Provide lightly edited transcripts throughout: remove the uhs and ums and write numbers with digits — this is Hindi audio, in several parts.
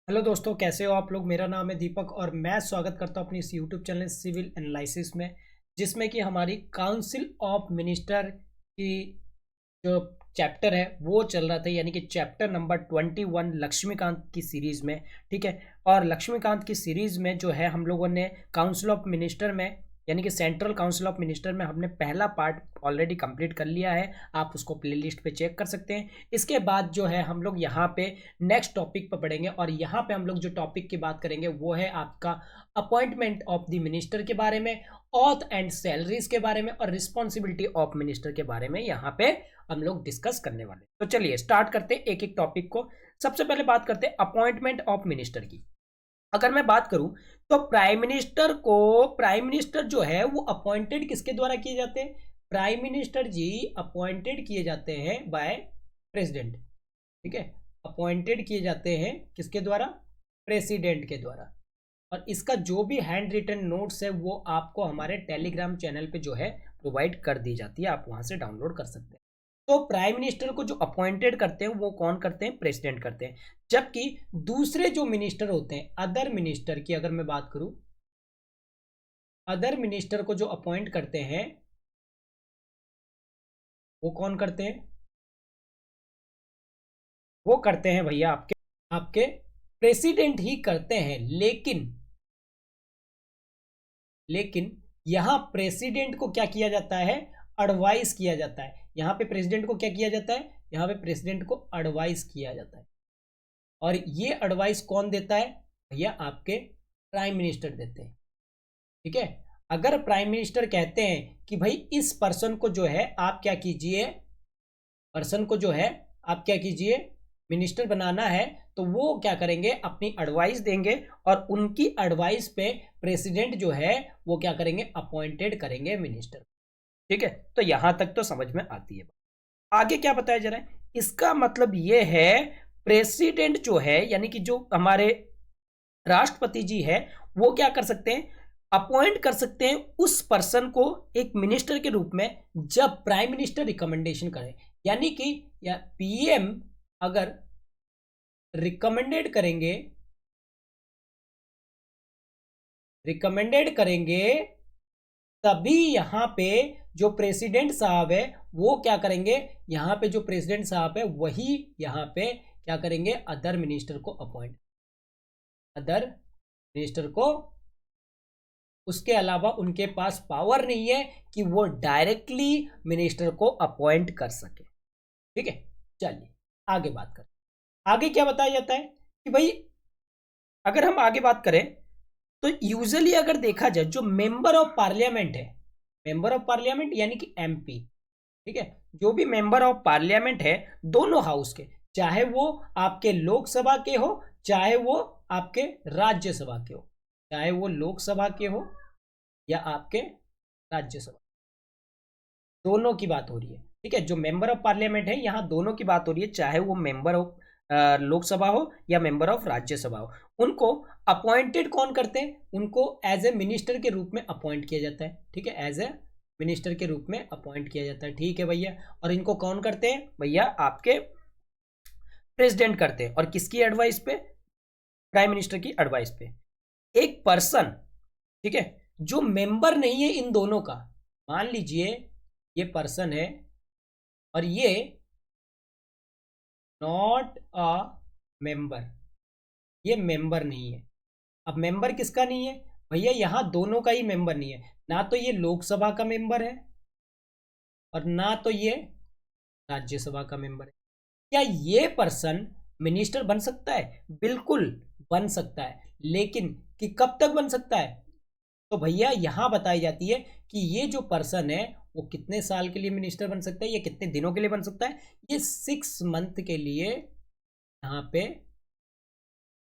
हेलो दोस्तों, कैसे हो आप लोग। मेरा नाम है दीपक और मैं स्वागत करता हूं अपनी इस यूट्यूब चैनल सिविल एनालिसिस में, जिसमें कि हमारी काउंसिल ऑफ मिनिस्टर की जो चैप्टर है वो चल रहा था, यानी कि चैप्टर नंबर 21 लक्ष्मीकांत की सीरीज में। ठीक है। और लक्ष्मीकांत की सीरीज में जो है हम लोगों ने काउंसिल ऑफ मिनिस्टर में, यानी कि सेंट्रल काउंसिल ऑफ मिनिस्टर में हमने पहला पार्ट ऑलरेडी कंप्लीट कर लिया है। आप उसको प्लेलिस्ट पे चेक कर सकते हैं। इसके बाद जो है हम लोग यहाँ पे नेक्स्ट टॉपिक पर पढ़ेंगे, और यहाँ पे हम लोग जो टॉपिक की बात करेंगे वो है आपका अपॉइंटमेंट ऑफ द मिनिस्टर के बारे में, ऑथ एंड सैलरीज के बारे में, और रिस्पॉन्सिबिलिटी ऑफ मिनिस्टर के बारे में यहाँ पे हम लोग डिस्कस करने वाले। तो चलिए स्टार्ट करते हैं एक एक टॉपिक को। सबसे पहले बात करते हैं अपॉइंटमेंट ऑफ मिनिस्टर की। अगर मैं बात करूं तो प्राइम मिनिस्टर जो है वो अपॉइंटेड किसके द्वारा किए जाते हैं। प्राइम मिनिस्टर जी अपॉइंटेड किए जाते हैं बाय प्रेसिडेंट। ठीक है। अपॉइंटेड किए जाते हैं किसके द्वारा? प्रेसिडेंट के द्वारा। और इसका जो भी हैंड रिटन नोट्स है वो आपको हमारे टेलीग्राम चैनल पे जो है प्रोवाइड कर दी जाती है, आप वहां से डाउनलोड कर सकते हैं। तो प्राइम मिनिस्टर को जो अपॉइंटेड करते हैं वो कौन करते हैं? प्रेसिडेंट करते हैं। जबकि दूसरे जो मिनिस्टर होते हैं, अदर मिनिस्टर की अगर मैं बात करूं, अदर मिनिस्टर को जो अपॉइंट करते हैं वो कौन करते हैं? वो करते हैं भैया आपके आपके प्रेसिडेंट ही करते हैं। लेकिन यहां प्रेसिडेंट को क्या किया जाता है? एडवाइस किया जाता है। यहां पे प्रेसिडेंट को क्या किया जाता है? यहां पे प्रेसिडेंट को एडवाइस किया जाता है। और ये एडवाइस कौन देता है? भैया आपके प्राइम मिनिस्टर देते हैं। ठीक है। अगर प्राइम मिनिस्टर कहते हैं कि भाई इस पर्सन को जो है आप क्या कीजिए, पर्सन को जो है आप क्या कीजिए, मिनिस्टर बनाना है, तो वो क्या करेंगे? अपनी एडवाइस देंगे, और उनकी एडवाइस पे प्रेसिडेंट जो है वो क्या करेंगे? अपॉइंटेड करेंगे मिनिस्टर। ठीक है। तो यहां तक तो समझ में आती है। आगे क्या बताया जा रहा है? इसका मतलब ये है प्रेसिडेंट जो है, यानी कि जो हमारे राष्ट्रपति जी है, वो क्या कर सकते हैं? अपॉइंट कर सकते हैं उस पर्सन को एक मिनिस्टर के रूप में जब प्राइम मिनिस्टर रिकमेंडेशन करे। यानी कि या पीएम अगर रिकमेंडेड करेंगे तभी यहां पे जो प्रेसिडेंट साहब है वो क्या करेंगे? यहां पे जो प्रेसिडेंट साहब है वही यहां पे क्या करेंगे? अदर मिनिस्टर को। उसके अलावा उनके पास पावर नहीं है कि वो डायरेक्टली मिनिस्टर को अपॉइंट कर सके। ठीक है। चलिए आगे बात करें। आगे क्या बताया जाता है कि भाई अगर हम आगे बात करें तो यूजुअली अगर देखा जाए जो मेंबर ऑफ पार्लियामेंट है, मेंबर ऑफ पार्लियामेंट यानी कि एमपी। ठीक है। जो भी मेंबर ऑफ पार्लियामेंट है दोनों हाउस के, चाहे वो आपके लोकसभा के हो, चाहे वो आपके राज्यसभा के हो, चाहे वो लोकसभा के हो या आपके राज्यसभा, दोनों की बात हो रही है। ठीक है। जो मेंबर ऑफ पार्लियामेंट है यहां दोनों की बात हो रही है, चाहे वो मेंबर ऑफ लोकसभा हो या मेंबर ऑफ राज्यसभा हो। उनको अपॉइंटेड कौन करते हैं? उनको एज ए मिनिस्टर के रूप में अपॉइंट किया जाता है। ठीक है। एज ए मिनिस्टर के रूप में अपॉइंट किया जाता है। ठीक है भैया। और इनको कौन करते हैं? भैया आपके प्रेसिडेंट करते हैं। और किसकी एडवाइस पे? प्राइम मिनिस्टर की एडवाइस पे। एक पर्सन, ठीक है, जो मेंबर नहीं है इन दोनों का, मान लीजिए ये पर्सन है और ये नॉट अ मेंबर, ये मेंबर नहीं है। अब मेंबर किसका नहीं है? भैया यहां दोनों का ही मेंबर नहीं है। ना तो ये लोकसभा का मेंबर है और ना तो ये राज्यसभा का मेंबर है। क्या ये पर्सन मिनिस्टर बन सकता है? बिल्कुल बन सकता है। लेकिन कि कब तक बन सकता है? तो भैया यहां बताई जाती है कि ये जो पर्सन है वो कितने साल के लिए मिनिस्टर बन सकता है, ये कितने दिनों के लिए बन सकता है? ये 6 मंथ के लिए यहाँ पे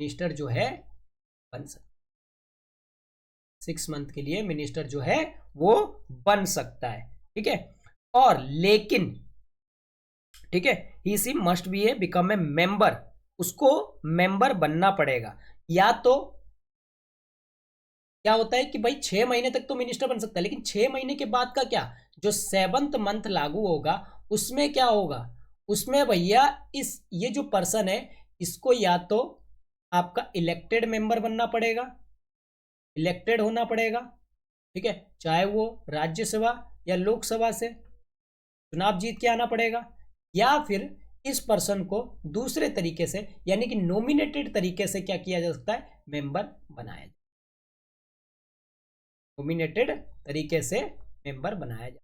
मिनिस्टर जो है बन सकता है। 6 मंथ के लिए मिनिस्टर जो है वो बन सकता है। ठीक है। और लेकिन, ठीक है, he she must be a become a member, उसको मेंबर बनना पड़ेगा। या तो क्या होता है कि भाई 6 महीने तक तो मिनिस्टर बन सकता है, लेकिन 6 महीने के बाद का क्या? जो 7th मंथ लागू होगा उसमें क्या होगा? उसमें भैया इस ये जो पर्सन है इसको या तो आपका इलेक्टेड मेंबर बनना पड़ेगा, इलेक्टेड होना पड़ेगा, ठीक है, चाहे वो राज्यसभा या लोकसभा से चुनाव जीत के आना पड़ेगा, या फिर इस पर्सन को दूसरे तरीके से यानी कि नॉमिनेटेड तरीके से क्या किया जा सकता है, मेंबर बनाया जाए, नॉमिनेटेड तरीके से मेंबर बनाया जाए।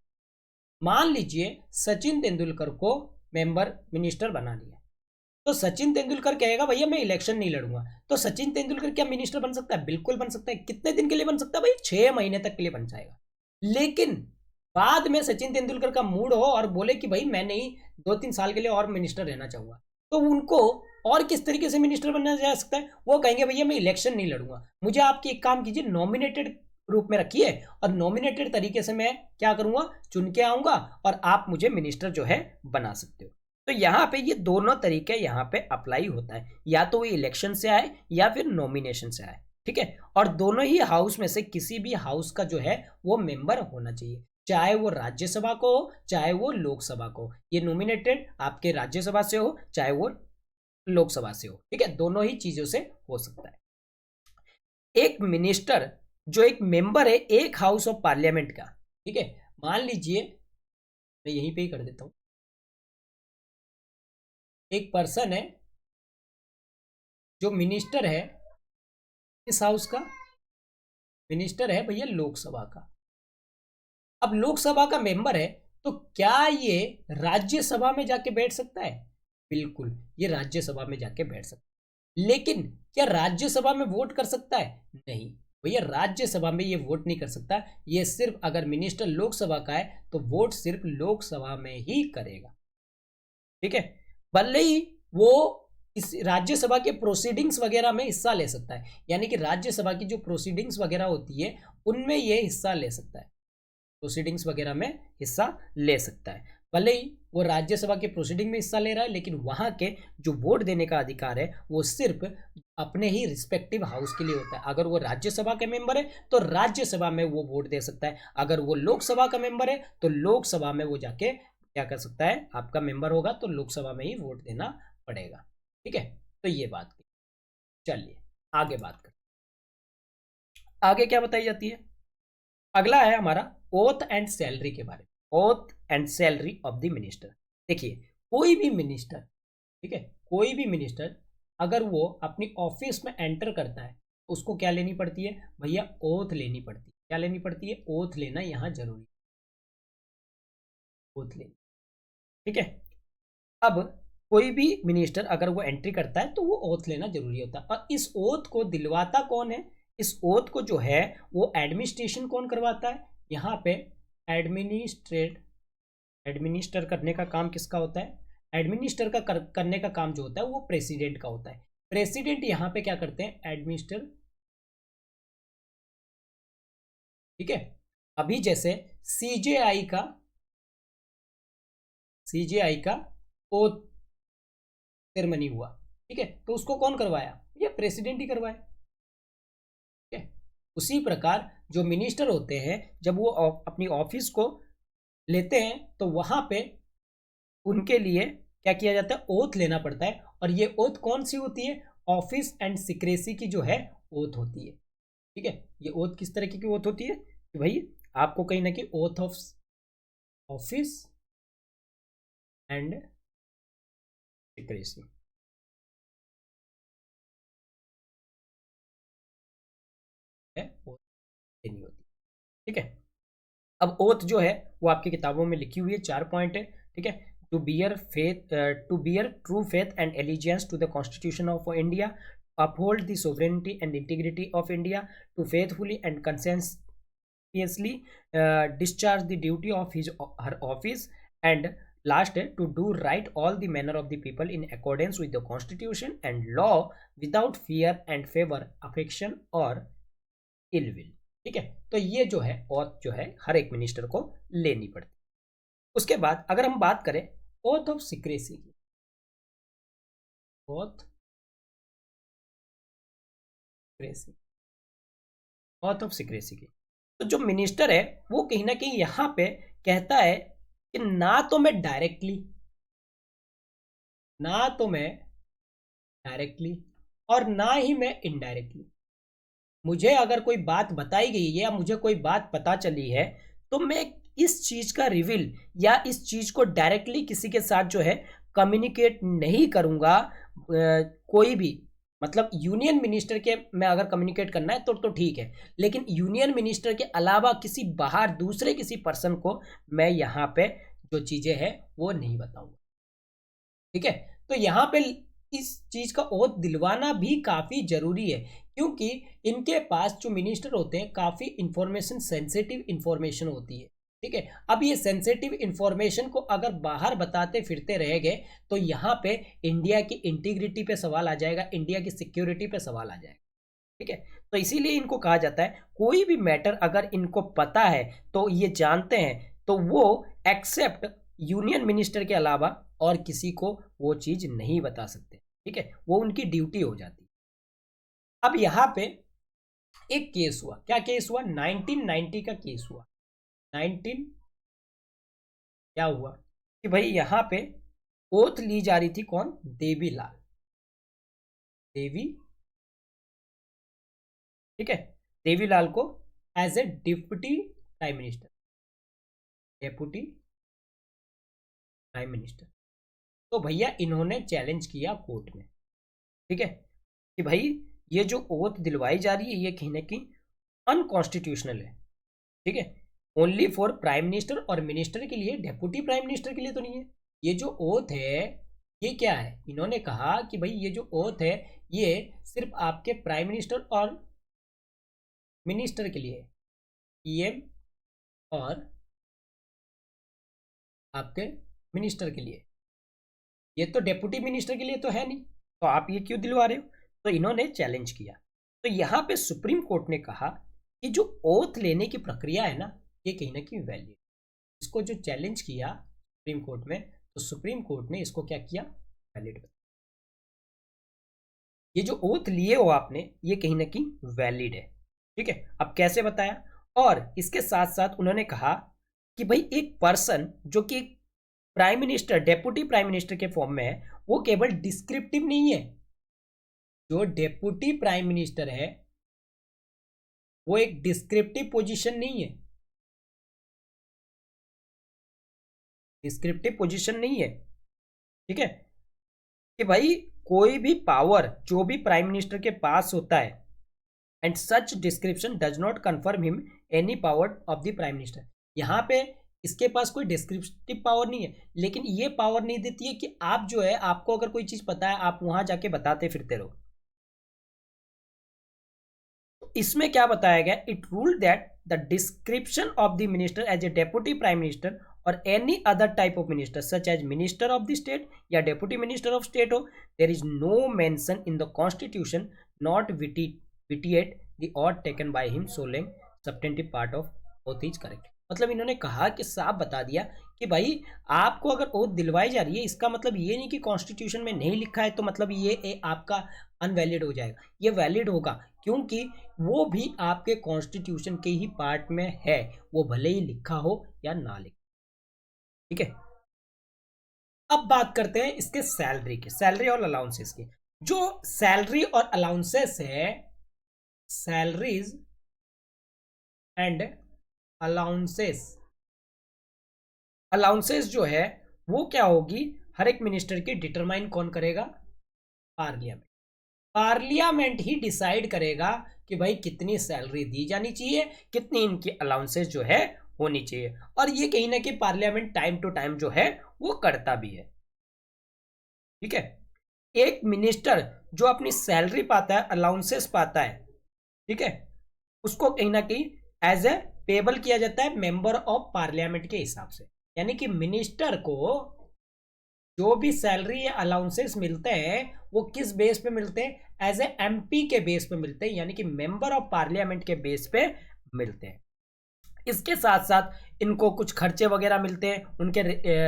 मान लीजिए सचिन तेंदुलकर को मेंबर मिनिस्टर बना लिया, तो सचिन तेंदुलकर कहेगा भैया मैं इलेक्शन नहीं लड़ूंगा, तो सचिन तेंदुलकर क्या मिनिस्टर बन सकता है? बिल्कुल बन सकता है। कितने दिन के लिए बन सकता है भाई? 6 महीने तक के लिए बन जाएगा। लेकिन बाद में सचिन तेंदुलकर का मूड हो और बोले कि भाई मैं नहीं, 2-3 साल के लिए और मिनिस्टर रहना चाहूंगा, तो उनको और किस तरीके से मिनिस्टर बनना जा सकता है? वो कहेंगे भैया मैं इलेक्शन नहीं लड़ूंगा, मुझे आपकी एक काम कीजिए, नॉमिनेटेड रूप में रखिए और नॉमिनेटेड तरीके से मैं क्या करूंगा, चुन के आऊंगा और आप मुझे मिनिस्टर जो है बना सकते हो। तो यहाँ पे ये दोनों तरीके यहाँ पे अप्लाई होता है, या तो वो इलेक्शन से आए या फिर नॉमिनेशन से आए, ठीक है। और दोनों ही हाउस में से किसी भी हाउस का जो है वो मेंबर होना चाहिए, चाहे वो राज्यसभा को हो चाहे वो लोकसभा को। ये नॉमिनेटेड आपके राज्यसभा से हो चाहे वो लोकसभा से हो, ठीक है, दोनों ही चीजों से हो सकता है। एक मिनिस्टर जो एक मेंबर है एक हाउस ऑफ पार्लियामेंट का, ठीक है, मान लीजिए मैं यहीं पे ही कर देता हूं, एक पर्सन है जो मिनिस्टर है, इस हाउस का मिनिस्टर है भैया लोकसभा का। अब लोकसभा का मेंबर है, तो क्या ये राज्यसभा में जाके बैठ सकता है? बिल्कुल, ये राज्यसभा में जाके बैठ सकता है। लेकिन क्या राज्यसभा में वोट कर सकता है? नहीं भैया, राज्यसभा में ये वोट नहीं कर सकता। ये सिर्फ अगर मिनिस्टर लोकसभा का है तो वोट सिर्फ लोकसभा में ही करेगा, ठीक है। भले ही वो इस राज्यसभा के प्रोसीडिंग्स वगैरह में हिस्सा ले सकता है, यानी कि राज्यसभा की जो प्रोसीडिंग्स वगैरह होती है उनमें ये हिस्सा ले सकता है, प्रोसीडिंग्स वगैरह में हिस्सा ले सकता है। भले ही वो राज्यसभा के प्रोसीडिंग में हिस्सा ले रहा है, लेकिन वहां के जो वोट देने का अधिकार है वो सिर्फ अपने ही रिस्पेक्टिव हाउस के लिए होता है। अगर वो राज्यसभा के मेंबर है तो राज्यसभा में वो वोट दे सकता है, अगर वो लोकसभा का मेंबर है तो लोकसभा में वो जाके क्या कर सकता है, आपका मेंबर होगा तो लोकसभा में ही वोट देना पड़ेगा, ठीक है। तो ये बात की, चलिए आगे बात करें। आगे क्या बताई जाती है? अगला है हमारा ओथ एंड सैलरी के बारे में, oath and salary of the minister. देखिए कोई भी मिनिस्टर, ठीक है, कोई भी मिनिस्टर अगर वो अपनी ऑफिस में एंटर करता है तो उसको क्या लेनी पड़ती है भैया? ओथ लेनी पड़ती है। क्या लेनी पड़ती है? ओथ लेना यहाँ जरूरी, ओथ लेनी, ठीक है। अब कोई भी मिनिस्टर अगर वो एंट्री करता है तो वो ओथ लेना जरूरी होता है, और इस ओथ को दिलवाता कौन है? इस ओथ को जो है वो एडमिनिस्ट्रेशन कौन करवाता है? यहाँ पे एडमिनिस्टर करने का काम किसका होता है? एडमिनिस्टर का करने का काम जो होता है वो प्रेसिडेंट का होता है। प्रेसिडेंट यहाँ पे क्या करते हैं? एडमिनिस्टर, ठीक है। अभी जैसे सीजेआई का ओथ सेरेमनी हुआ, ठीक है, तो उसको कौन करवाया? ये प्रेसिडेंट ही करवाया, ठीक है। उसी प्रकार जो मिनिस्टर होते हैं जब वो अपनी ऑफिस को लेते हैं तो वहां पे उनके लिए क्या किया जाता है? ओथ लेना पड़ता है, और ये ओथ कौन सी होती है? ऑफिस एंड सिक्रेसी की जो है ओथ होती है, ठीक है। ये ओथ किस तरह की ओथ होती है कि भाई आपको कहीं ना कहीं oath of office and secrecy है, ओथ देनी होती है, ठीक है। अब ओथ जो है वो आपकी किताबों में लिखी हुई है, 4 पॉइंट है, ठीक है। To bear true faith and allegiance to the constitution of India, uphold the sovereignty and integrity of India, to faithfully and conscientiously discharge the duty of her office, and last है to do right all the manner of the people in accordance with the constitution and law without fear and favor, affection or ill will, ठीक है। तो ये जो है ओथ जो है हर एक मिनिस्टर को लेनी पड़ती है। उसके बाद अगर हम बात करें ओथ ऑफ सिक्रेसी की, ओथ ऑथ ऑफ सिक्रेसी की, तो जो मिनिस्टर है वो कहीं ना कहीं यहां पे कहता है कि ना तो मैं डायरेक्टली और ना ही मैं इनडायरेक्टली। मुझे अगर कोई बात बताई गई है या मुझे कोई बात पता चली है तो मैं इस चीज का रिवील या इस चीज को डायरेक्टली किसी के साथ जो है कम्युनिकेट नहीं करूंगा। कोई भी मतलब यूनियन मिनिस्टर के मैं अगर कम्युनिकेट करना है तो ठीक है, लेकिन यूनियन मिनिस्टर के अलावा किसी बाहर दूसरे किसी पर्सन को मैं यहाँ पे जो चीजें हैं वो नहीं बताऊंगा। ठीक है, तो यहाँ पे इस चीज का ओथ दिलवाना भी काफी जरूरी है, क्योंकि इनके पास जो मिनिस्टर होते हैं काफी इंफॉर्मेशन, सेंसिटिव इंफॉर्मेशन होती है। ठीक है, अब ये सेंसिटिव इंफॉर्मेशन को अगर बाहर बताते फिरते रह गए तो यहाँ पे इंडिया की इंटीग्रिटी पे सवाल आ जाएगा, इंडिया की सिक्योरिटी पे सवाल आ जाएगा। ठीक है, तो इसीलिए इनको कहा जाता है कोई भी मैटर अगर इनको पता है तो ये जानते हैं तो वो एक्सेप्ट यूनियन मिनिस्टर के अलावा और किसी को वो चीज नहीं बता सकते। ठीक है, वो उनकी ड्यूटी हो जाती है। अब यहाँ पे एक केस हुआ, क्या केस हुआ, 1990 का केस हुआ। 19 क्या हुआ कि भाई यहाँ पे ओथ ली जा रही थी, कौन, देवीलाल, देवी, ठीक है, देवीलाल को as a deputy prime minister, deputy prime minister. तो भैया इन्होंने चैलेंज किया कोर्ट में। ठीक है, कि भाई ये जो ओथ दिलवाई जा रही है ये कहीं ना कहीं अनकॉन्स्टिट्यूशनल है। ठीक है, ओनली फॉर प्राइम मिनिस्टर और मिनिस्टर के लिए, डेप्यूटी प्राइम मिनिस्टर के लिए तो नहीं है। ये जो ओथ है ये क्या है, इन्होंने कहा कि भाई ये जो ओथ है ये सिर्फ आपके प्राइम मिनिस्टर और मिनिस्टर के लिए है, पीएम और आपके मिनिस्टर के लिए, ये तो डेप्यूटी मिनिस्टर के लिए तो है नहीं, तो आप ये क्यों दिलवा रहे हो। तो इन्होंने चैलेंज किया। तो यहाँ पे सुप्रीम कोर्ट ने कहा कि जो ओथ लेने की प्रक्रिया है ना ये कहीं ना कहीं वैलिड, इसको जो चैलेंज किया सुप्रीम कोर्ट में तो सुप्रीम कोर्ट ने इसको क्या किया, वैलिड। ये जो ओथ लिए हो आपने ये कहीं ना कहीं वैलिड है। ठीक है, अब कैसे बताया, और इसके साथ साथ उन्होंने कहा कि भाई एक पर्सन जो कि prime minister, deputy prime minister के फॉर्म में है वो केवल डिस्क्रिप्टिव नहीं है। जो डेप्यूटी प्राइम मिनिस्टर है वो एक डिस्क्रिप्टिव पोजीशन नहीं है, डिस्क्रिप्टिव पोजीशन नहीं है। ठीक है, कि भाई कोई भी पावर जो भी प्राइम मिनिस्टर के पास होता है and such description does not confirm him any power of the prime minister. यहाँ पे इसके पास कोई डिस्क्रिप्टिव पावर नहीं है, लेकिन ये पावर नहीं देती है कि आप जो है आपको अगर कोई चीज पता है आप वहां जाके बताते फिरते रहो। इसमें क्या बताया गया, it rule that the description of the minister as a deputy prime minister और any other type of minister such as minister of the state या डेप्यूटी मिनिस्टर ऑफ स्टेट हो, there is no mention in the constitution not vitiate the oath taken by him so long substantive part of oath is correct. मतलब इन्होंने कहा कि साफ बता दिया कि भाई आपको अगर ओथ दिलवाई जा रही है इसका मतलब ये नहीं कि कॉन्स्टिट्यूशन में नहीं लिखा है तो मतलब ये आपका अनवैलिड हो जाएगा, ये वैलिड होगा क्योंकि वो भी आपके कॉन्स्टिट्यूशन के ही पार्ट में है, वो भले ही लिखा हो या ना लिखा। ठीक है, अब बात करते हैं इसके सैलरी के, सैलरी और अलाउंसेस के। जो सैलरी और अलाउंसेस है, सैलरीज एंड अलाउंसेस, अलाउंसेस जो है वो क्या होगी, हर एक मिनिस्टर की डिटरमाइन कौन करेगा, पार्लियामेंट। पार्लियामेंट ही डिसाइड करेगा कि भाई कितनी सैलरी दी जानी चाहिए, कितनी इनकी अलाउंसेस जो है होनी चाहिए, और ये कहीं ना कहीं पार्लियामेंट टाइम टू टाइम जो है वो करता भी है। ठीक है, एक मिनिस्टर जो अपनी सैलरी पाता है, अलाउंसेस पाता है, ठीक है, उसको कहीं ना कहीं एज ए पेबल किया जाता है मेंबर ऑफ पार्लियामेंट के हिसाब से। यानी कि मिनिस्टर को जो भी सैलरी या अलाउंसेस मिलते हैं वो किस बेस पे मिलते हैं, एज ए एमपी के बेस पे मिलते हैं, यानी कि मेंबर ऑफ पार्लियामेंट के बेस पे मिलते हैं। इसके साथ साथ इनको कुछ खर्चे वगैरह मिलते हैं उनके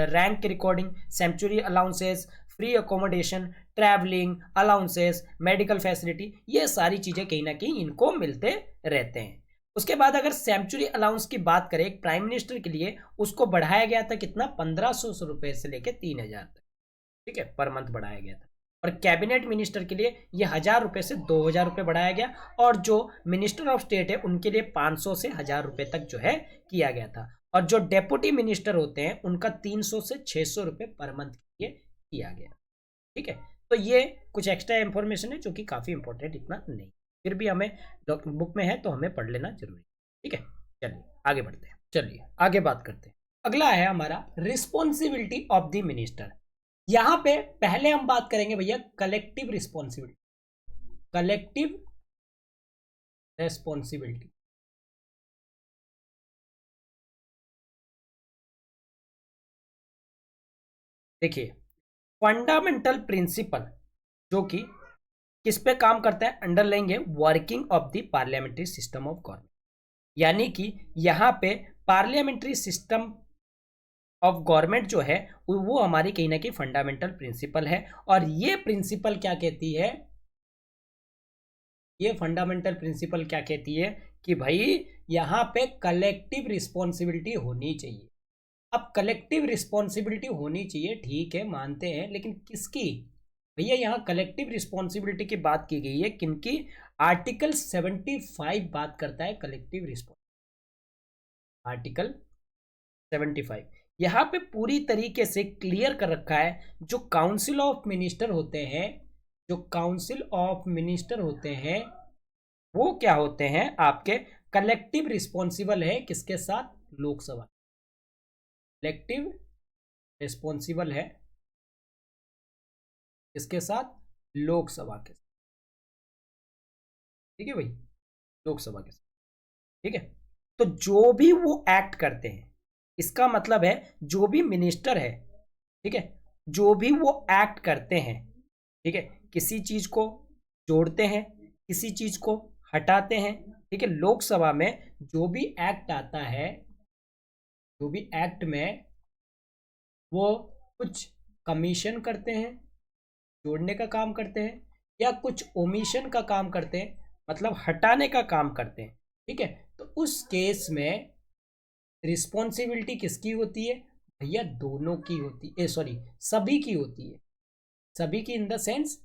रैंक के recording, century allowances, free accommodation, travelling allowances, medical facility, ये सारी चीजें कहीं ना कहीं इनको मिलते रहते हैं। उसके बाद अगर सेंचुरी अलाउंस की बात करें एक प्राइम मिनिस्टर के लिए, उसको बढ़ाया गया था कितना, 1500 रुपए से लेकर 3000 तक। ठीक है, पर मंथ बढ़ाया गया था। और कैबिनेट मिनिस्टर के लिए ये 1000 रुपये से 2000 रुपये बढ़ाया गया, और जो मिनिस्टर ऑफ स्टेट है उनके लिए 500 से 1000 रुपये तक जो है किया गया था, और जो डेप्यूटी मिनिस्टर होते हैं उनका 300 से 600 रुपये पर मंथ के लिए किया गया। ठीक है, तो ये कुछ एक्स्ट्रा इंफॉर्मेशन है जो कि काफी इंपॉर्टेंट, इतना नहीं, फिर भी हमें बुक में है तो हमें पढ़ लेना जरूरी। ठीक है, चलिए आगे बढ़ते हैं। चलिए आगे बात करते हैं। अगला है हमारा रिस्पॉन्सिबिलिटी ऑफ द मिनिस्टर। यहां पे पहले हम बात करेंगे भैया कलेक्टिव रिस्पॉन्सिबिलिटी। कलेक्टिव रेस्पॉन्सिबिलिटी, देखिए फंडामेंटल प्रिंसिपल जो कि किस पे काम करता है, अंडर लेंगे working of the parliamentary system of government, यानी कि यहाँ पे पार्लियामेंट्री सिस्टम ऑफ गवर्नमेंट जो है वो हमारी कहीं ना कहीं फंडामेंटल प्रिंसिपल है। और ये प्रिंसिपल क्या कहती है, ये फंडामेंटल प्रिंसिपल क्या कहती है कि भाई यहाँ पे कलेक्टिव रिस्पॉन्सिबिलिटी होनी चाहिए। अब कलेक्टिव रिस्पॉन्सिबिलिटी होनी चाहिए, ठीक है मानते हैं, लेकिन किसकी भैया, यहाँ कलेक्टिव रिस्पॉन्सिबिलिटी की बात की गई है किनकी, आर्टिकल 75 बात करता है कलेक्टिव रिस्पॉन्सिबिलिटी। आर्टिकल 75 यहाँ पे पूरी तरीके से क्लियर कर रखा है, जो काउंसिल ऑफ मिनिस्टर होते हैं, जो काउंसिल ऑफ मिनिस्टर होते हैं वो क्या होते हैं आपके कलेक्टिव रिस्पॉन्सिबल है किसके साथ, लोकसभा। कलेक्टिव रिस्पॉन्सिबल है किसके साथ, लोकसभा के साथ। ठीक है भाई, लोकसभा के साथ। ठीक है, तो जो भी वो एक्ट करते हैं, इसका मतलब है जो भी मिनिस्टर है, ठीक है, जो भी वो एक्ट करते हैं, ठीक है, किसी चीज को जोड़ते हैं, किसी चीज को हटाते हैं, ठीक है, लोकसभा में जो भी एक्ट आता है, जो भी एक्ट में वो कुछ कमीशन करते हैं, जोड़ने का काम करते हैं, या कुछ ओमिशन का काम करते हैं, मतलब हटाने का काम करते हैं। ठीक है, तो उस केस में रिस्पॉन्सिबिलिटी किसकी होती है भैया, दोनों की होती है, सॉरी सभी की होती है। सभी की इन द सेंस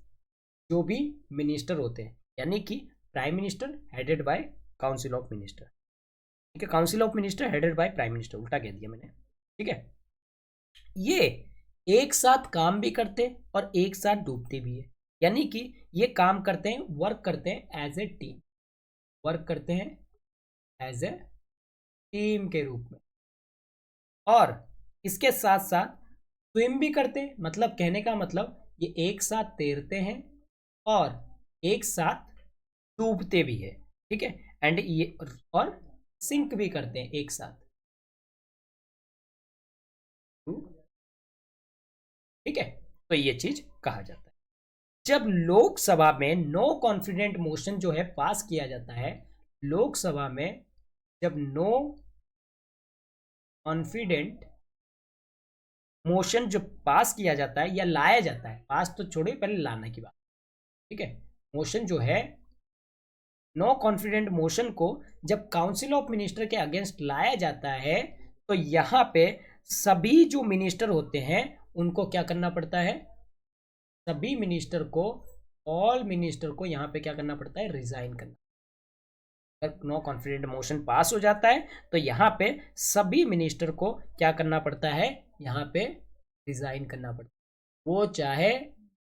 जो भी मिनिस्टर होते हैं, यानी कि prime minister headed by council of minister. ठीक है, council of minister headed by prime minister, उल्टा कह दिया मैंने। ठीक है, ये एक साथ काम भी करते हैं और एक साथ डूबते भी है, यानी कि ये काम करते हैं, वर्क करते हैं एज ए टीम, वर्क करते हैं एज ए टीम के रूप में, और इसके साथ साथ स्विम भी करते हैं, मतलब कहने का मतलब ये एक साथ तैरते हैं और एक साथ डूबते भी है। ठीक है, एंड ये और सिंक भी करते हैं एक साथ। ठीक है, तो ये चीज कहा जाता है। जब लोकसभा में नो कॉन्फिडेंट मोशन जो है पास किया जाता है, लोकसभा में जब नो कॉन्फिडेंट मोशन जो पास किया जाता है या लाया जाता है, पास तो छोड़िए, पहले लाने की बात। ठीक है, मोशन जो है, नो कॉन्फिडेंट मोशन को जब काउंसिल ऑफ मिनिस्टर के अगेंस्ट लाया जाता है, तो यहां पे सभी जो मिनिस्टर होते हैं उनको क्या करना पड़ता है, सभी मिनिस्टर को, ऑल मिनिस्टर को यहां पे क्या करना पड़ता है, रिजाइन करना। अगर नो कॉन्फिडेंट मोशन पास हो जाता है तो यहां पे सभी मिनिस्टर को क्या करना पड़ता है, यहां पे रिजाइन करना पड़ता है। वो चाहे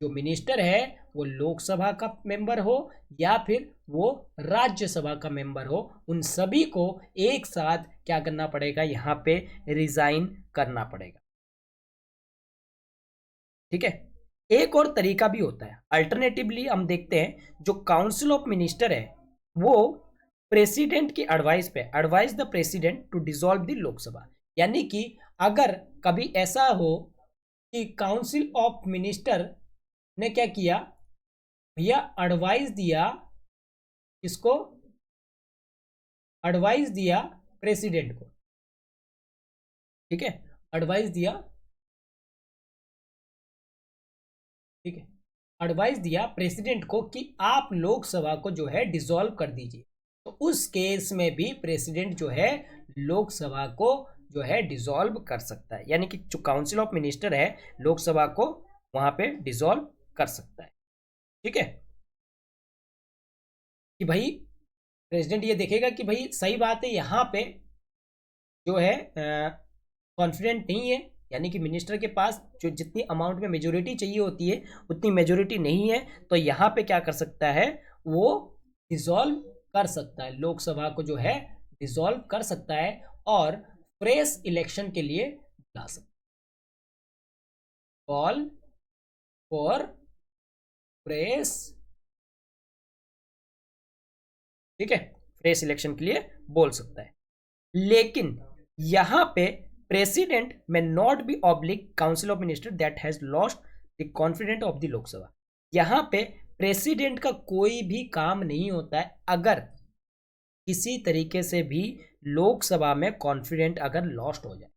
जो मिनिस्टर है वो लोकसभा का मेंबर हो या फिर वो राज्यसभा का मेंबर हो, उन सभी को एक साथ क्या करना पड़ेगा, यहां पे रिजाइन करना पड़ेगा। ठीक है, एक और तरीका भी होता है, अल्टरनेटिवली हम देखते हैं, जो काउंसिल ऑफ मिनिस्टर है वो प्रेसिडेंट की एडवाइस पे, advise the president to dissolve the Lok Sabha, यानी कि अगर कभी ऐसा हो कि काउंसिल ऑफ मिनिस्टर ने क्या किया भैया, एडवाइस दिया, किसको, एडवाइस दिया प्रेसिडेंट को। ठीक है, एडवाइस दिया, ठीक है, एडवाइस दिया प्रेसिडेंट को कि आप लोकसभा को जो है डिसॉल्व कर दीजिए, तो उस केस में भी प्रेसिडेंट जो है लोकसभा को जो है डिसॉल्व कर सकता है, यानी कि जो काउंसिल ऑफ मिनिस्टर है लोकसभा को वहां पे डिसॉल्व कर सकता है। ठीक है, कि भाई प्रेसिडेंट ये देखेगा कि भाई सही बात है, यहाँ पे जो है कॉन्फिडेंट नहीं है, यानी कि मिनिस्टर के पास जो जितनी अमाउंट में मेजोरिटी चाहिए होती है उतनी मेजोरिटी नहीं है, तो यहाँ पे क्या कर सकता है, वो डिसॉल्व कर सकता है, लोकसभा को जो है डिसॉल्व कर सकता है और फ्रेश इलेक्शन के लिए बुला सकता है। कॉल फॉर फ्रेश, ठीक है, फ्रेश इलेक्शन के लिए बोल सकता है। लेकिन यहां पे प्रेसिडेंट में not be oblique council of minister that has lost the confident of the Lok Sabha. यहां पे प्रेसिडेंट का कोई भी काम नहीं होता है अगर किसी तरीके से भी लोकसभा में कॉन्फिडेंट अगर लॉस्ट हो जाए।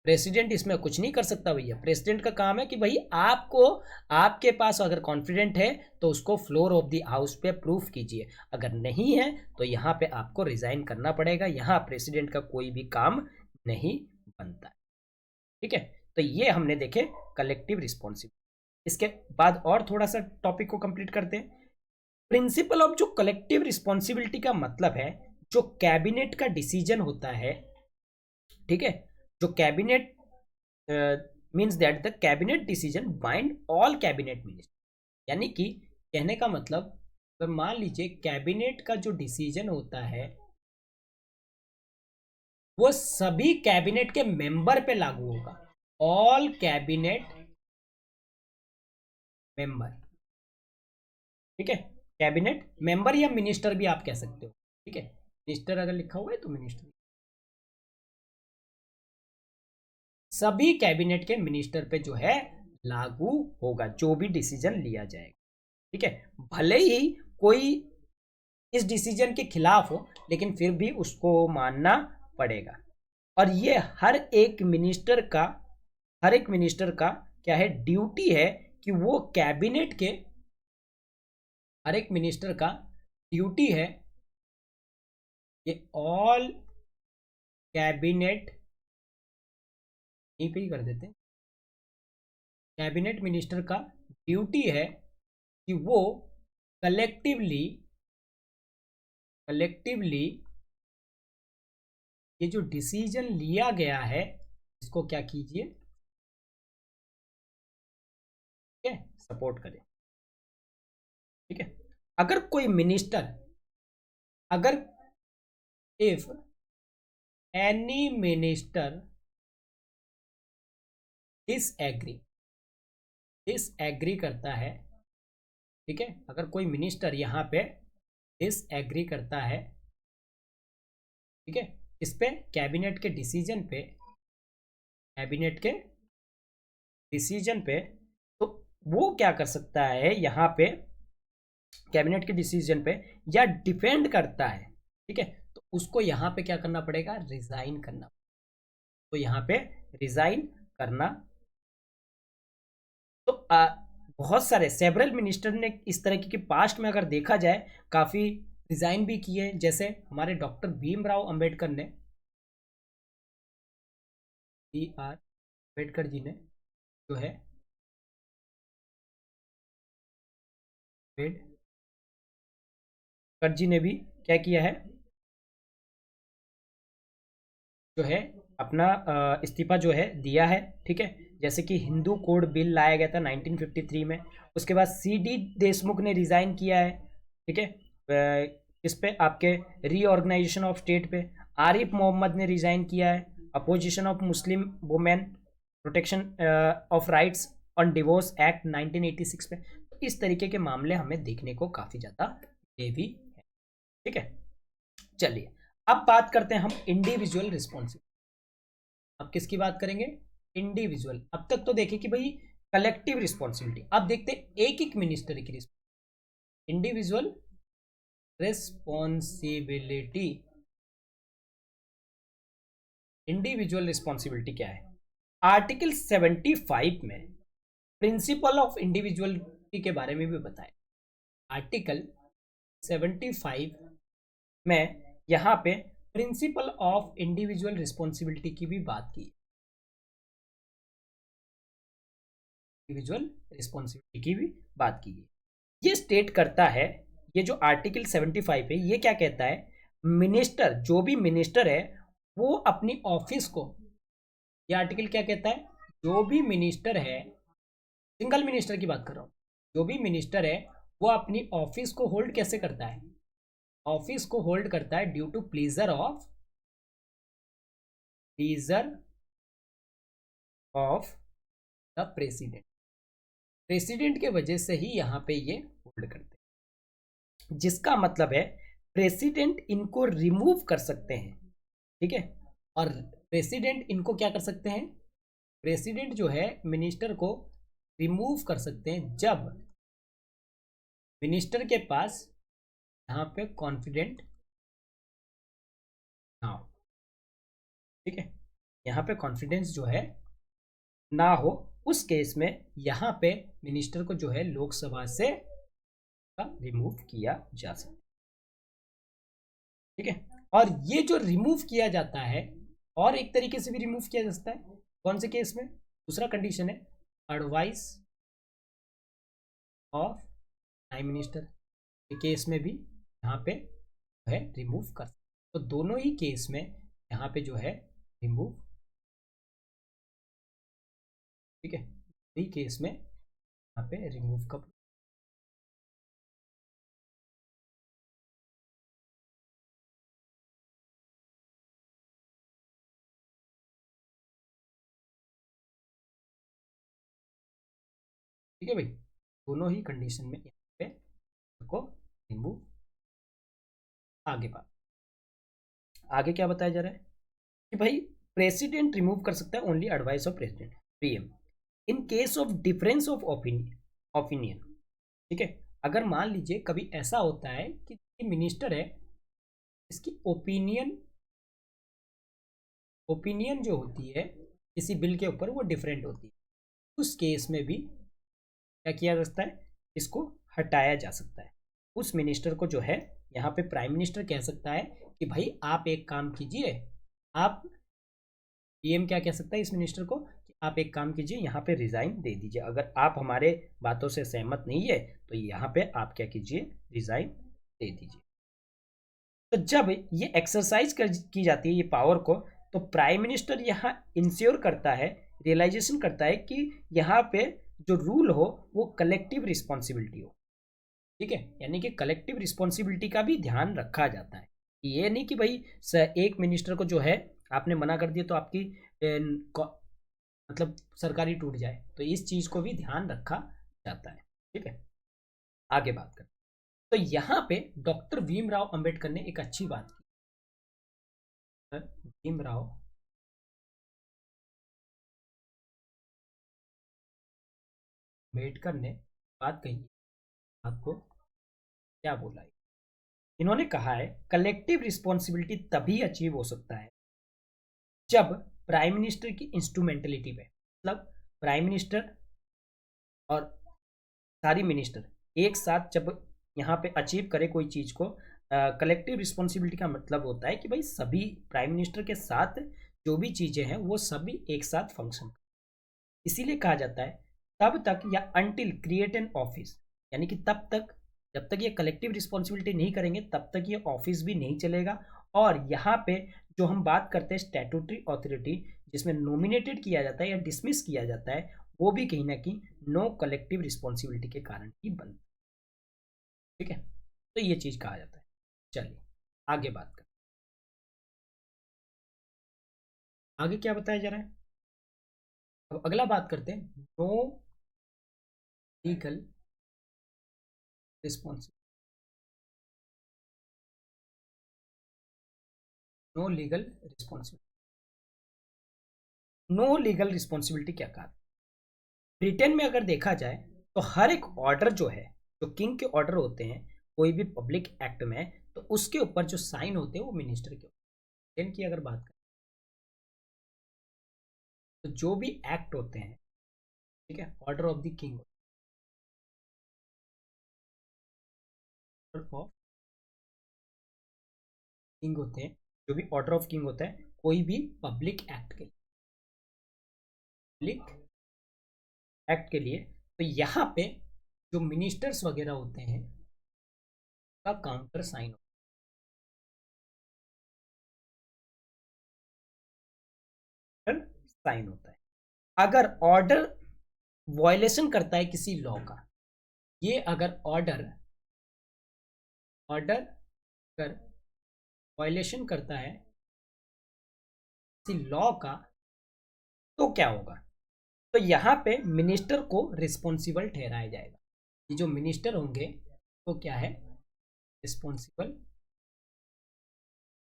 प्रेसिडेंट इसमें कुछ नहीं कर सकता भैया। प्रेसिडेंट का काम है कि भाई आपको, आपके पास अगर कॉन्फिडेंट है तो उसको फ्लोर ऑफ द हाउस पे प्रूफ कीजिए, अगर नहीं है तो यहाँ पे आपको रिजाइन करना पड़ेगा। यहाँ प्रेसिडेंट का कोई भी काम नहीं बनता है। ठीक है, तो ये हमने देखे कलेक्टिव रिस्पॉन्सिबिलिटी। इसके बाद और थोड़ा सा टॉपिक को कंप्लीट करते हैं। प्रिंसिपल ऑफ जो कलेक्टिव रिस्पॉन्सिबिलिटी का मतलब है जो कैबिनेट का डिसीजन होता है, ठीक है, जो cabinet means that the cabinet decision bind all cabinet minister. यानी कि कहने का मतलब, अगर मान लीजिए कैबिनेट का जो डिसीजन होता है वो सभी कैबिनेट के मेंबर पे लागू होगा, ऑल कैबिनेट मेंबर। ठीक है, कैबिनेट मेंबर या मिनिस्टर भी आप कह सकते हो। ठीक है, मिनिस्टर अगर लिखा हुआ है तो मिनिस्टर, सभी कैबिनेट के मिनिस्टर पे जो है लागू होगा जो भी डिसीजन लिया जाएगा। ठीक है, भले ही कोई इस डिसीजन के खिलाफ हो लेकिन फिर भी उसको मानना पड़ेगा। और ये हर एक मिनिस्टर का क्या है, ड्यूटी है कि वो कैबिनेट के, हर एक मिनिस्टर का ड्यूटी है ये ऑल कैबिनेट, यहीं पे ही कर देते हैं, कैबिनेट मिनिस्टर का ड्यूटी है कि वो कलेक्टिवली ये जो डिसीजन लिया गया है इसको क्या कीजिए, ठीक है, सपोर्ट करें। ठीक है, अगर कोई मिनिस्टर, अगर इफ एनी मिनिस्टर डिसएग्री करता है, ठीक है, अगर कोई मिनिस्टर यहाँ पे डिसएग्री करता है, ठीक है, इस पे कैबिनेट के डिसीजन पे, कैबिनेट के डिसीजन पे, तो वो क्या कर सकता है यहाँ पे कैबिनेट के डिसीजन पे, या डिफेंड करता है, ठीक है, तो उसको यहाँ पे क्या करना पड़ेगा, रिजाइन करना। तो यहाँ पे रिजाइन करना, तो बहुत सारे सेवरल मिनिस्टर ने इस तरह की पास्ट में अगर देखा जाए काफी रिजाइन भी किए, जैसे हमारे डॉक्टर भीमराव अंबेडकर ने, B.R. अम्बेडकर जी ने जो है अम्बेडकर जी ने भी क्या किया है, जो है अपना इस्तीफा जो है दिया है। ठीक है, जैसे कि हिंदू कोड बिल लाया गया था 1953 में, उसके बाद C.D. देशमुख ने रिजाइन किया है। ठीक है, इस पे आपके रीऑर्गेनाइजेशन ऑफ स्टेट पे आरिफ मोहम्मद ने रिजाइन किया है, opposition of Muslim women, protection of rights on divorce act 1986 पे। तो इस तरीके के मामले हमें देखने को काफ़ी ज़्यादा ये भी है। ठीक है, चलिए अब बात करते हैं हम इंडिविजुअल रिस्पॉन्सिबिलिटी। अब किसकी बात करेंगे, इंडिविजुअल। अब तक तो देखे कि भाई कलेक्टिव रिस्पॉन्सिबिलिटी, अब देखते हैं एक एक मिनिस्टर की इंडिविजुअल रिस्पॉन्सिबिलिटी। इंडिविजुअल रिस्पॉन्सिबिलिटी क्या है, आर्टिकल 75 में प्रिंसिपल ऑफ इंडिविजुअलिटी के बारे में भी बताया। आर्टिकल 75 में यहां पे प्रिंसिपल ऑफ इंडिविजुअल रिस्पॉन्सिबिलिटी की भी बात की। इंडिविजुअल रिस्पॉन्सिबिलिटी की भी बात की है। ये स्टेट करता है, ये जो आर्टिकल 75 है ये क्या कहता है, मिनिस्टर, जो भी मिनिस्टर है वो अपनी ऑफिस को, ये आर्टिकल क्या कहता है, जो भी मिनिस्टर है, सिंगल मिनिस्टर की बात कर रहा हूं, जो भी मिनिस्टर है वो अपनी ऑफिस को होल्ड कैसे करता है, ऑफिस को होल्ड करता है due to pleasure of the president, president के वजह से ही यहां पे ये होल्ड करते हैं, जिसका मतलब है प्रेसिडेंट इनको रिमूव कर सकते हैं, ठीक है, और प्रेसिडेंट इनको क्या कर सकते हैं, प्रेसिडेंट जो है मिनिस्टर को रिमूव कर सकते हैं जब मिनिस्टर के पास यहाँ पे कॉन्फिडेंट ना हो, ठीक है, यहाँ पे कॉन्फिडेंस जो है ना हो, उस केस में यहाँ पे मिनिस्टर को जो है लोकसभा से रिमूव किया जा सकता है, ठीक है। और ये जो रिमूव किया जाता है और एक तरीके से भी रिमूव किया जा सकता है, कौन से केस में, दूसरा कंडीशन है एडवाइस ऑफ प्राइम मिनिस्टर के केस में भी यहाँ पे जो है रिमूव कर सकते, तो दोनों ही केस में यहाँ पे जो है रिमूव, ठीक है, दोनों ही केस में यहाँ पे रिमूव का, ठीक है भाई, दोनों ही कंडीशन में यहाँ पे को रिमूव। आगे बात, आगे क्या बताया जा रहा है कि भाई प्रेसिडेंट रिमूव कर सकता है only advice of president PM in case of difference of opinion, ठीक है, अगर मान लीजिए कभी ऐसा होता है कि मिनिस्टर है, इसकी ओपिनियन जो होती है किसी बिल के ऊपर वो डिफरेंट होती है, उस केस में भी क्या किया जा सकता है, इसको हटाया जा सकता है, उस मिनिस्टर को जो है यहाँ पे प्राइम मिनिस्टर कह सकता है कि भाई आप एक काम कीजिए, आप, पीएम क्या कह सकता है इस मिनिस्टर को कि आप एक काम कीजिए, यहाँ पे रिजाइन दे दीजिए, अगर आप हमारे बातों से सहमत नहीं है तो यहाँ पे आप क्या कीजिए, रिजाइन दे दीजिए। तो जब ये एक्सरसाइज की जाती है ये पावर को, तो प्राइम मिनिस्टर यहाँ इंश्योर करता है, रियलाइजेशन करता है कि यहाँ पे जो रूल हो वो कलेक्टिव रिस्पॉन्सिबिलिटी हो, ठीक है, यानी कि कलेक्टिव रिस्पॉन्सिबिलिटी का भी ध्यान रखा जाता है, ये नहीं कि भाई एक मिनिस्टर को जो है आपने मना कर दिया तो आपकी मतलब सरकारी टूट जाए, तो इस चीज को भी ध्यान रखा जाता है, ठीक है। आगे बात करते, तो यहाँ पे डॉक्टर भीमराव अंबेडकर ने एक अच्छी बात की, भीमराव अंबेडकर ने बात कही, आपको क्या बोला है, इन्होंने कहा है कलेक्टिव रिस्पॉन्सिबिलिटी तभी अचीव हो सकता है जब प्राइम मिनिस्टर की इंस्ट्रूमेंटलिटी पे, मतलब प्राइम मिनिस्टर और सारी मिनिस्टर एक साथ जब यहाँ पे अचीव करे कोई चीज को, कलेक्टिव रिस्पॉन्सिबिलिटी का मतलब होता है कि भाई सभी प्राइम मिनिस्टर के साथ जो भी चीजें हैं वो सभी एक साथ फंक्शन, इसीलिए कहा जाता है तब तक या अनटिल क्रिएट एन ऑफिस, यानी कि तब तक, जब तक ये कलेक्टिव रिस्पॉन्सिबिलिटी नहीं करेंगे तब तक ये ऑफिस भी नहीं चलेगा, और यहाँ पे जो हम बात करते हैं स्टैट्यूटरी अथॉरिटी जिसमें नॉमिनेटेड किया जाता है या डिसमिस किया जाता है, वो भी कहीं ना कहीं नो कलेक्टिव रिस्पॉन्सिबिलिटी के कारण ही बनता है, ठीक है, तो ये चीज कहा जाता है। चलिए आगे बात कर, आगे क्या बताया जा रहा है, अब अगला बात करते हैं no legal responsibility, no legal responsibility, no legal responsibility क्या कहा, ब्रिटेन में अगर देखा जाए तो हर एक ऑर्डर जो है, जो किंग के ऑर्डर होते हैं कोई भी पब्लिक एक्ट में, तो उसके ऊपर जो साइन होते हैं वो मिनिस्टर के, ब्रिटेन की अगर बात करें तो जो भी एक्ट होते हैं, ठीक है, order of the king, order of king होते हैं, जो भी ऑर्डर ऑफ किंग होता है कोई भी पब्लिक एक्ट के, पब्लिक एक्ट के लिए, तो यहाँ पे जो मिनिस्टर्स वगैरह होते हैं का काउंटर साइन साइन होता है। अगर ऑर्डर वायलेशन करता है किसी लॉ का, ये अगर ऑर्डर ऑर्डर अगर वायलेशन करता है किसी लॉ का, तो क्या होगा? तो यहाँ पे मिनिस्टर को रिस्पॉन्सिबल ठहराया जाएगा। ये जो मिनिस्टर होंगे तो क्या है, रिस्पॉन्सिबल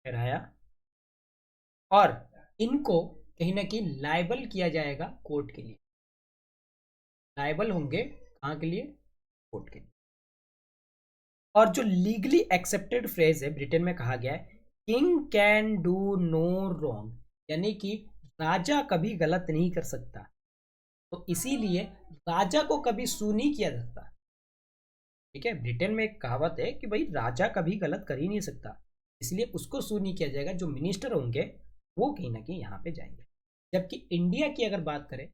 ठहराया, और इनको कहीं ना कहीं लायबल किया जाएगा कोर्ट के लिए। लायबल होंगे कहाँ के लिए? कोर्ट के लिए। और जो लीगली एक्सेप्टेड फ्रेज है ब्रिटेन में कहा गया है, king can do no wrong, यानी कि राजा कभी गलत नहीं कर सकता। तो इसीलिए राजा को कभी सू नहीं किया जाता। ठीक है, ब्रिटेन में एक कहावत है कि भाई राजा कभी गलत कर ही नहीं सकता, इसलिए उसको सू नहीं किया जाएगा। जो मिनिस्टर होंगे वो कहीं ना कहीं यहाँ पे जाएंगे। जबकि इंडिया की अगर बात करें,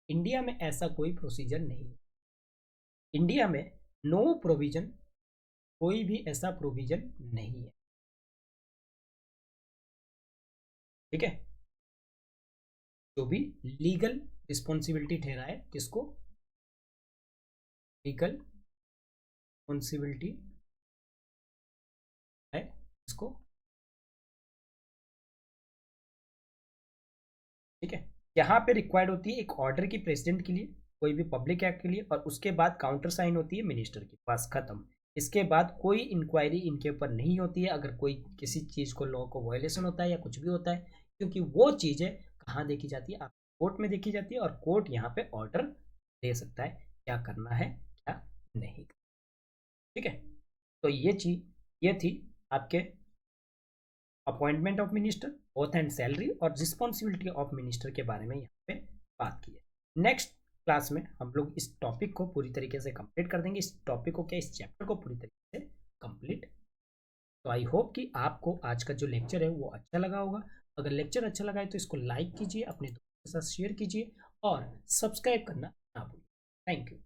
इंडिया में ऐसा कोई प्रोसीजर नहीं है। इंडिया में नो प्रोविजन, कोई भी ऐसा प्रोविजन नहीं है। ठीक है, जो भी लीगल रिस्पॉन्सिबिलिटी ठहराए, किसको? लीगल रिस्पॉन्सिबिलिटी है इसको। ठीक है, यहाँ पे रिक्वायर्ड होती है एक ऑर्डर की प्रेसिडेंट के लिए, कोई भी पब्लिक एक्ट के लिए, और उसके बाद काउंटर साइन होती है मिनिस्टर की, बस खत्म। इसके बाद कोई इंक्वायरी इनके ऊपर नहीं होती है अगर कोई किसी चीज़ को, लॉ को वायलेशन होता है या कुछ भी होता है, क्योंकि वो चीज़ें कहाँ देखी जाती है? आप कोर्ट में देखी जाती है, और कोर्ट यहाँ पे ऑर्डर दे सकता है क्या करना है क्या नहीं। ठीक है, तो ये चीज, ये थी आपके appointment of minister, oath and salary और रिस्पॉन्सिबिलिटी ऑफ मिनिस्टर के बारे में यहाँ पे बात की है। नेक्स्ट क्लास में हम लोग इस टॉपिक को पूरी तरीके से कंप्लीट कर देंगे, इस टॉपिक को क्या, इस चैप्टर को पूरी तरीके से कंप्लीट। तो आई होप कि आपको आज का जो लेक्चर है वो अच्छा लगा होगा। अगर लेक्चर अच्छा लगा है तो इसको लाइक कीजिए, अपने दोस्तों के साथ शेयर कीजिए और सब्सक्राइब करना ना भूलिए। Thank you.